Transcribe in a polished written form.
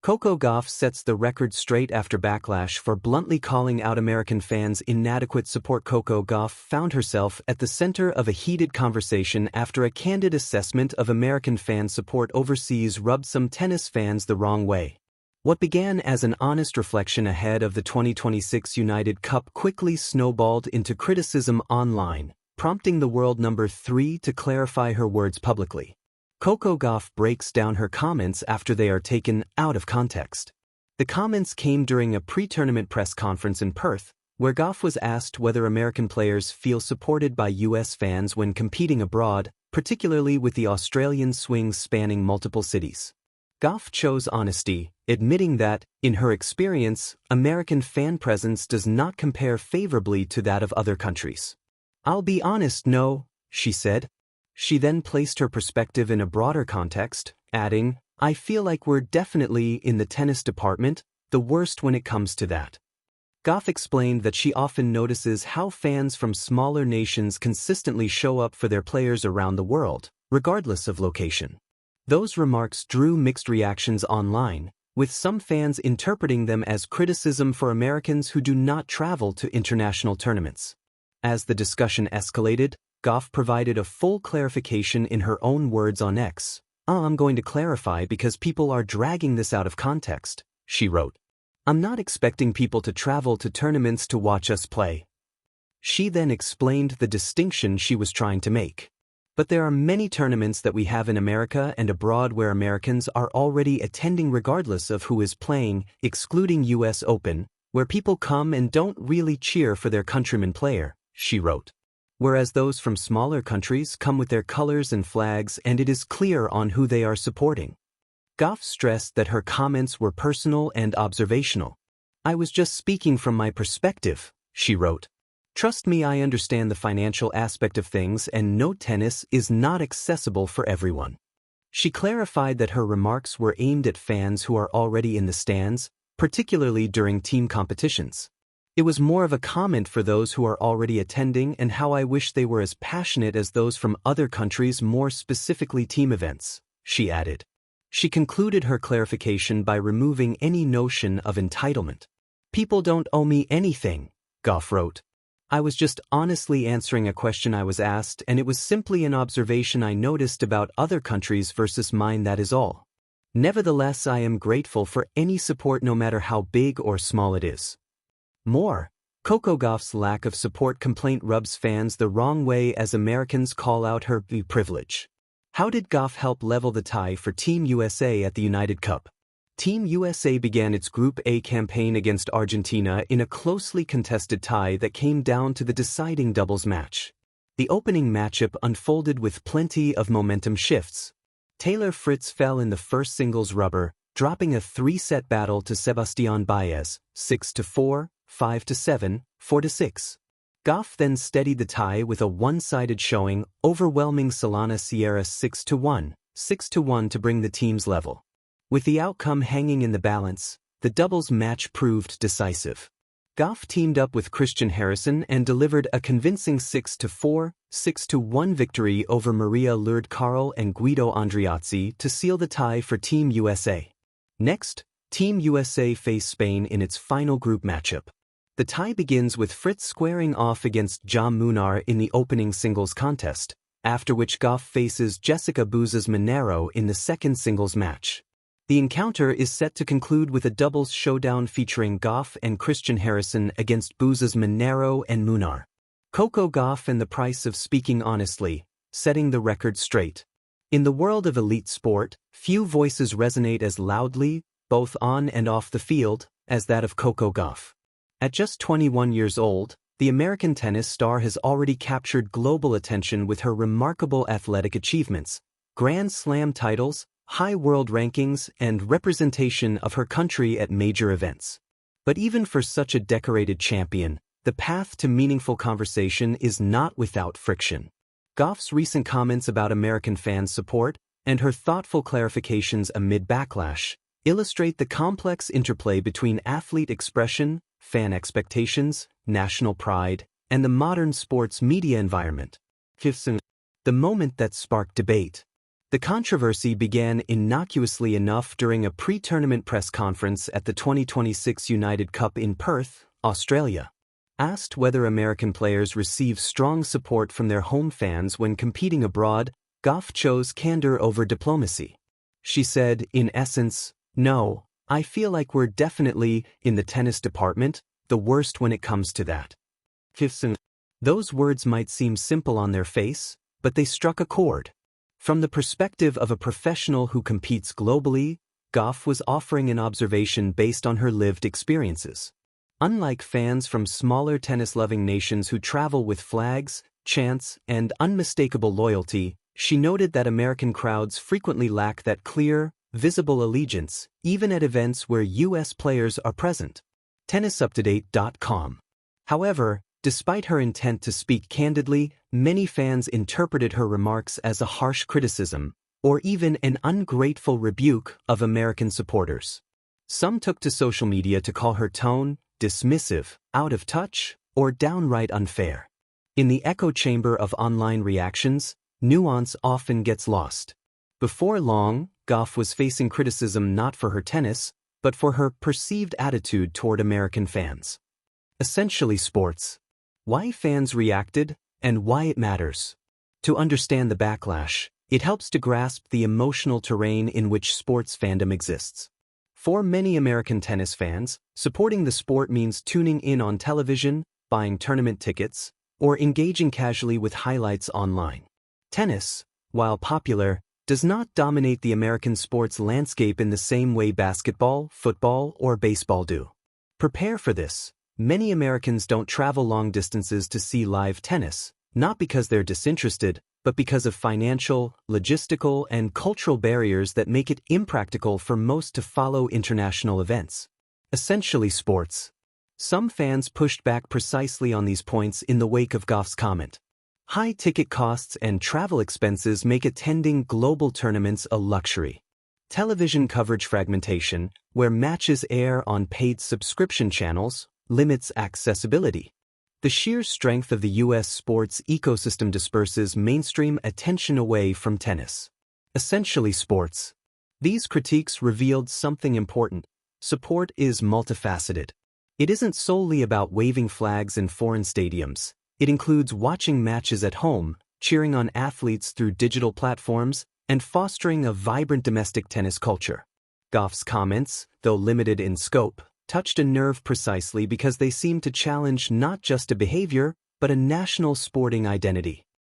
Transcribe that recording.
Coco Gauff sets the record straight after Backlash for bluntly calling out American fans' inadequate support. Coco Gauff found herself at the center of a heated conversation after a candid assessment of American fan support overseas rubbed some tennis fans the wrong way. What began as an honest reflection ahead of the 2026 United Cup quickly snowballed into criticism online, prompting the world number 3 to clarify her words publicly. Coco Gauff breaks down her comments after they are taken out of context. The comments came during a pre-tournament press conference in Perth, where Gauff was asked whether American players feel supported by US fans when competing abroad, particularly with the Australian swings spanning multiple cities. Gauff chose honesty, admitting that, in her experience, American fan presence does not compare favorably to that of other countries. "I'll be honest, no," she said. She then placed her perspective in a broader context, adding, "I feel like we're definitely, in the tennis department, the worst when it comes to that." Gauff explained that she often notices how fans from smaller nations consistently show up for their players around the world, regardless of location. Those remarks drew mixed reactions online, with some fans interpreting them as criticism for Americans who do not travel to international tournaments. As the discussion escalated, Gauff provided a full clarification in her own words on X. "I'm going to clarify because people are dragging this out of context," she wrote. "I'm not expecting people to travel to tournaments to watch us play." She then explained the distinction she was trying to make. "But there are many tournaments that we have in America and abroad where Americans are already attending regardless of who is playing, excluding US Open, where people come and don't really cheer for their countryman player," she wrote. "Whereas those from smaller countries come with their colors and flags and it is clear on who they are supporting." Gauff stressed that her comments were personal and observational. "I was just speaking from my perspective," she wrote. "Trust me, I understand the financial aspect of things and no, tennis is not accessible for everyone." She clarified that her remarks were aimed at fans who are already in the stands, particularly during team competitions. "It was more of a comment for those who are already attending and how I wish they were as passionate as those from other countries, more specifically team events," she added. She concluded her clarification by removing any notion of entitlement. "People don't owe me anything," Gauff wrote. "I was just honestly answering a question I was asked, and it was simply an observation I noticed about other countries versus mine, that is all. Nevertheless, I am grateful for any support no matter how big or small it is." More, Coco Gauff's lack of support complaint rubs fans the wrong way as Americans call out her privilege. How did Gauff help level the tie for Team USA at the United Cup? Team USA began its Group A campaign against Argentina in a closely contested tie that came down to the deciding doubles match. The opening matchup unfolded with plenty of momentum shifts. Taylor Fritz fell in the first singles rubber, dropping a 3-set battle to Sebastián Baez, 6-4, 5-7, 4-6. Gauff then steadied the tie with a one-sided showing, overwhelming Solana Sierra 6-1, 6-1 to bring the teams level. With the outcome hanging in the balance, the doubles match proved decisive. Gauff teamed up with Christian Harrison and delivered a convincing 6-4, 6-1 victory over Maria Lourdes Carl and Guido Andriazzi to seal the tie for Team USA. Next, Team USA faced Spain in its final group matchup. The tie begins with Fritz squaring off against Jam Munar in the opening singles contest, after which Gauff faces Jessica Bouzas Monero in the second singles match. The encounter is set to conclude with a doubles showdown featuring Gauff and Christian Harrison against Bouzas Monero and Munar. Coco Gauff and the price of speaking honestly, setting the record straight. In the world of elite sport, few voices resonate as loudly, both on and off the field, as that of Coco Gauff. At just 21 years old, the American tennis star has already captured global attention with her remarkable athletic achievements, Grand Slam titles, high world rankings, and representation of her country at major events. But even for such a decorated champion, the path to meaningful conversation is not without friction. Gauff's recent comments about American fans' support, and her thoughtful clarifications amid backlash, illustrate the complex interplay between athlete expression, fan expectations, national pride, and the modern sports media environment. The moment that sparked debate. The controversy began innocuously enough during a pre-tournament press conference at the 2026 United Cup in Perth, Australia. Asked whether American players receive strong support from their home fans when competing abroad, Gauff chose candor over diplomacy. She said, in essence, "No, I feel like we're definitely, in the tennis department, the worst when it comes to that." Those words might seem simple on their face, but they struck a chord. From the perspective of a professional who competes globally, Gauff was offering an observation based on her lived experiences. Unlike fans from smaller tennis-loving nations who travel with flags, chants, and unmistakable loyalty, she noted that American crowds frequently lack that clear, visible allegiance, even at events where U.S. players are present. TennisUpToDate.com. However, despite her intent to speak candidly, many fans interpreted her remarks as a harsh criticism, or even an ungrateful rebuke of American supporters. Some took to social media to call her tone dismissive, out of touch, or downright unfair. In the echo chamber of online reactions, nuance often gets lost. Before long, Gauff was facing criticism not for her tennis, but for her perceived attitude toward American fans. Essentially sports. Why fans reacted, and why it matters. To understand the backlash, it helps to grasp the emotional terrain in which sports fandom exists. For many American tennis fans, supporting the sport means tuning in on television, buying tournament tickets, or engaging casually with highlights online. Tennis, while popular, does not dominate the American sports landscape in the same way basketball, football, or baseball do. Prepare for this. Many Americans don't travel long distances to see live tennis, not because they're disinterested, but because of financial, logistical, and cultural barriers that make it impractical for most to follow international events. Essentially sports. Some fans pushed back precisely on these points in the wake of Gauff's comment. High ticket costs and travel expenses make attending global tournaments a luxury. Television coverage fragmentation, where matches air on paid subscription channels, limits accessibility. The sheer strength of the U.S. sports ecosystem disperses mainstream attention away from tennis. Essentially sports. These critiques revealed something important. Support is multifaceted. It isn't solely about waving flags in foreign stadiums. It includes watching matches at home, cheering on athletes through digital platforms, and fostering a vibrant domestic tennis culture. Gauff's comments, though limited in scope, touched a nerve precisely because they seemed to challenge not just a behavior, but a national sporting identity.